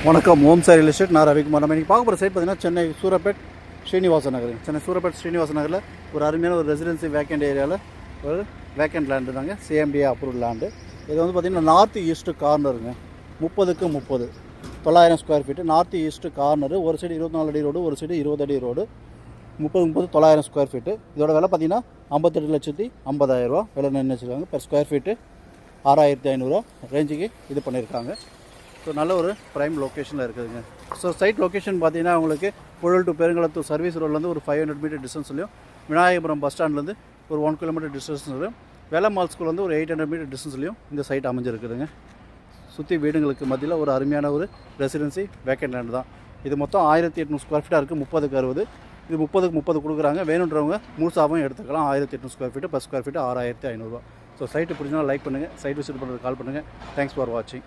வணக்கம். ஓம் Sai real estate. நான் ரவிக்குமார். நம்ம இன்றைக்கி பார்க்க போகிற சைட் பார்த்தீங்கன்னா சென்னை சூரப்பேட் ஸ்ரீனிவாச நகர். சென்னை சூரப்பேட் ஸ்ரீனிவாச நகரில் ஒரு அருமையான ஒரு ரெசிடென்சி வேக்கண்ட் ஏரியாவில் ஒரு வேக்கண்ட் லேண்டு தாங்க. CMDA approve land. இது வந்து பார்த்திங்கன்னா நார்த் ஈஸ்ட்டு கார்னருங்க. 30க்கு 30 900 square feet. North east corner. ஒரு சைடு 24 அடி ரோடு, ஒரு சைடு 20 அடி ரோடு. 30 900 square feet. இதோட விலை பார்த்திங்கன்னா 58,50,000 விலை நின்று வச்சுருக்காங்க. பெர் ஸ்கொயர் ஃபீட்டு 6,500 ரேஞ்சுக்கு இது பண்ணியிருக்காங்க. ஸோ நல்ல ஒரு ப்ரைம் லொக்கேஷனில் இருக்குதுங்க. ஸோ சைட் லொக்கேஷன் பார்த்தீங்கன்னா உங்களுக்கு புழல் டு பெருங்குளத்தூர் சர்வீஸ் ரோட்லேருந்து ஒரு 500 மீட்டர் டிஸ்டன்ஸ்லையும், விநாயகபுரம் பஸ் ஸ்டாண்ட்லேருந்து ஒரு 1 கிலோமீட்டர் டிஸ்டன்ஸ்லையும், வேலை மால் ஸ்கூல்லேருந்து ஒரு 800 மீட்டர் டிஸ்டன்ஸ்லையும் இந்த சைட் அமைஞ்சிருக்குதுங்க. சுற்றி வீடுங்களுக்கு மத்தியில் ஒரு அருமையான ஒரு ரெசிடென்சி வேக்கண்ட் லேண்ட் தான். இது மொத்தம் 1800 ஸ்கொயர் ஃபீட்டாக இருக்குது. 30க்கு 60. இது 30க்கு 30 கொடுக்குறாங்க. வேணுன்றவங்க முழுசாகவும் எடுத்துக்கலாம். 1800 square feet. Per square feet 6,500. So site பிடிச்சினா லைக் பண்ணுங்கள். சைட் விசிட் பண்ணுறது கால் பண்ணுங்கள். தேங்க்ஸ் ஃபார் வாட்சிங்.